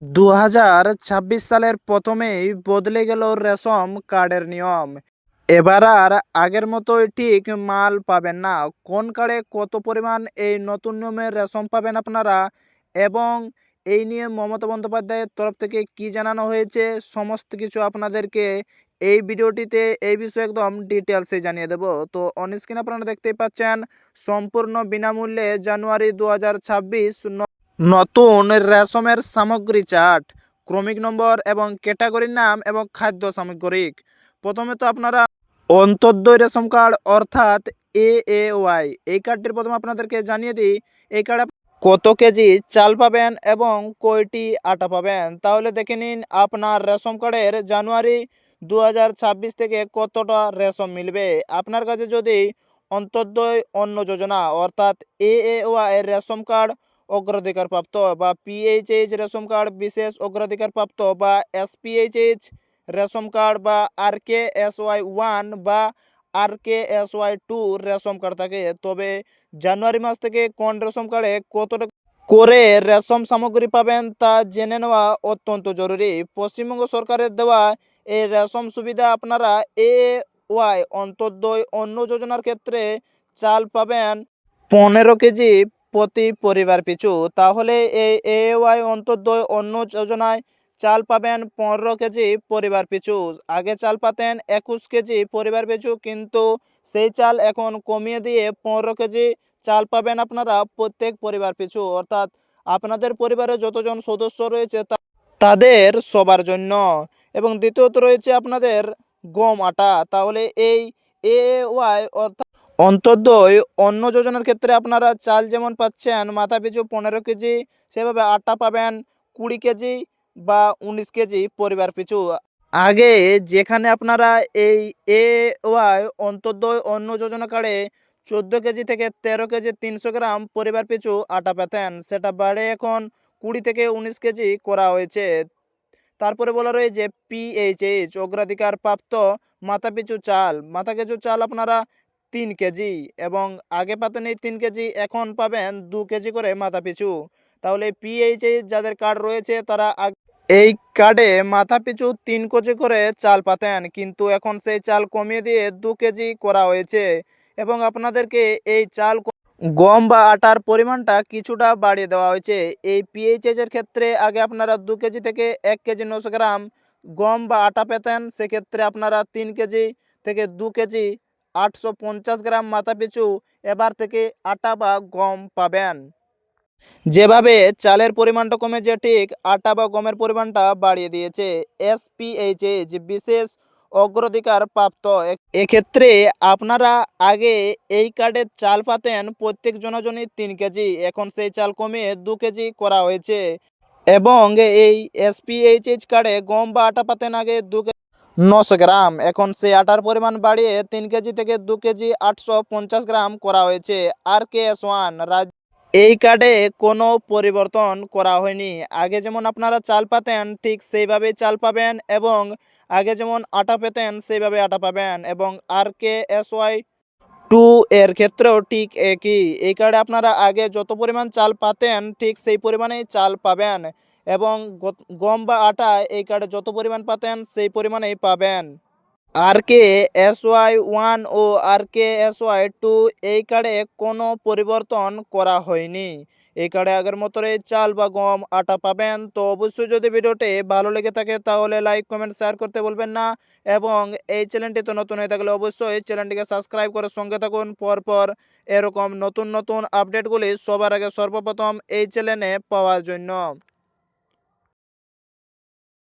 2026 সালের প্রথমেই বদলে গেল রেশন কার্ডের নিয়ম। এবার আর আগের মতোই ঠিক মাল পাবেন না। কোন কার্ডে কত পরিমাণ এই নতুন নিয়মে রেশন পাবেন আপনারা, এবং এই নিয়ে মমতা বন্দ্যোপাধ্যায়ের তরফ থেকে কি জানানো হয়েছে, সমস্ত কিছু আপনাদেরকে এই ভিডিওটিতে এই বিষয়ে একদম ডিটেলসে জানিয়ে দেব। তো অন স্ক্রিন আপনারা দেখতেই পাচ্ছেন, সম্পূর্ণ বিনামূল্যে জানুয়ারি 2026 নতুন রেশমের সামগ্রী চার্ট, ক্রমিক নম্বর এবং ক্যাটাগরির নাম এবং খাদ্য সামগ্রিক। প্রথমে তো আপনারা অন্তর্দয় রেশন কার্ড অর্থাৎ AAY, এই কার্ডটির প্রথমে আপনাদেরকে জানিয়ে দিই এই কার্ডে কত কেজি চাল পাবেন এবং কয়টি আটা পাবেন। তাহলে দেখে নিন আপনার রেশন কার্ডের জানুয়ারি 2026 থেকে কতটা রেশন মিলবে। আপনার কাছে যদি অন্তর্দয় অন্ন যোজনা অর্থাৎ AAY এর রেশন কার্ড অগ্রাধিকারপ্রাপ্ত, বা PHH রেশন কার্ড বিশেষ অগ্রাধিকারপ্রাপ্ত, বা SPHH রেশন কার্ড, বা RKSY1 বা RKSY2 রেশন কার্ড থাকে, তবে জানুয়ারি মাস থেকে কোন রেশন কার্ডে কতটা করে রেশম সামগ্রী পাবেন তা জেনে নেওয়া অত্যন্ত জরুরি। পশ্চিমবঙ্গ সরকারের দেওয়া এই রেশম সুবিধা আপনারা AAY অন্তর্দয় অন্ন যোজনার ক্ষেত্রে চাল পাবেন 15 কেজি প্রতি পরিবার পিছু। তাহলে এই AAY অন্তর্দয় অন্ন যোজনায় চাল পাবেন 15 কেজি পরিবার পিছু। আগে চাল পাতেন 21 কেজি পরিবার পিছু, কিন্তু সেই চাল এখন কমিয়ে দিয়ে 15 কেজি চাল পাবেন আপনারা প্রত্যেক পরিবার পিছু, অর্থাৎ আপনাদের পরিবারে যতজন সদস্য রয়েছে তাদের সবার জন্য। এবং দ্বিতীয়ত রয়েছে আপনাদের গম আটা। তাহলে এই AAY অর্থাৎ অন্তর্দয় অন্ন যোজনার ক্ষেত্রে আপনারা চাল যেমন পাচ্ছেন মাথা পিছু 15 কেজি, সেভাবে আটা পাবেন 20 কেজি বা 19 কেজি পরিবার পিছু। আগে যেখানে আপনারা এই AAY অন্তর্দয় অন্ন যোজনা কার্ডে 14 কেজি থেকে 13 কেজি 300 গ্রাম পরিবার পিছু আটা পেতেন, সেটা বাড়ে এখন 20 থেকে 19 কেজি করা হয়েছে। তারপরে বলা রয়েছে PHH অগ্রাধিকার প্রাপ্ত মাথা পিছু চাল আপনারা 3 কেজি, এবং আগে পাতেন এই 3 কেজি, এখন পাবেন 2 কেজি করে মাথা পিছু। তাহলে PHH যাদের কার্ড রয়েছে তারা এই কার্ডে মাথা পিছু 3 কেজি করে চাল পাতেন, কিন্তু এখন সেই চাল কমিয়ে দিয়ে 2 কেজি করা হয়েছে, এবং আপনাদেরকে এই চাল গম বা আটার পরিমাণটা কিছুটা বাড়িয়ে দেওয়া হয়েছে। এই PHH এর ক্ষেত্রে আগে আপনারা 2 কেজি থেকে 1 কেজি 900 গ্রাম গম বা আটা পেতেন, সেক্ষেত্রে আপনারা 3 কেজি থেকে 2 কেজি 850 গ্রাম মাথা পিছু এবার থেকে আটা বা গম পাবেন। যেভাবে চালের পরিমাণটা কমেছে, ঠিক আটা বা গমের পরিমাণটা বাড়িয়ে দিয়েছে SPHH বিশেষ অগ্রাধিকার প্রাপ্ত। এক্ষেত্রে আপনারা আগে এই কার্ডের চাল পাতেন প্রত্যেক জনজনই 3 কেজি, এখন সেই চাল কমিয়ে 2 কেজি করা হয়েছে। এবং এই SPHH কার্ডে গম বা আটা পাতেন আগে 2 কেজি 900 গ্রাম, এখন সেই আটার পরিমাণ বাড়িয়ে 3 কেজি থেকে 2 কেজি 850 গ্রাম করা হয়েছে। RKS1 এই কার্ডে কোনো পরিবর্তন করা হয়নি। আগে যেমন আপনারা চাল পাতেন ঠিক সেইভাবেই চাল পাবেন, এবং আগে যেমন আটা পেতেন সেইভাবে আটা পাবেন, এবং RKSY2 এর ক্ষেত্রেও ঠিক একই। এই কার্ডে আপনারা আগে যত পরিমাণ চাল পাতেন ঠিক সেই পরিমাণেই চাল পাবেন, এবং গম বা আটা এই কার্ডে যত পরিমাণ পাতেন সেই পরিমাণেই পাবেন। RKSY1 ও RKSY2 এই কার্ডে কোনো পরিবর্তন করা হয়নি। এই কার্ডে আগের মতোই চাল বা গম আটা পাবেন। তো অবশ্যই যদি ভিডিওটি ভালো লেগে থাকে তাহলে লাইক কমেন্ট শেয়ার করতে বলবেন না, এবং এই চ্যানেলটিতে নতুন হয়ে থাকলে অবশ্যই চ্যানেলটিকে সাবস্ক্রাইব করে সঙ্গে থাকুন পরপর এরকম নতুন নতুন আপডেটগুলি সবার আগে সর্বপ্রথম এই চ্যানেলে পাওয়ার জন্য।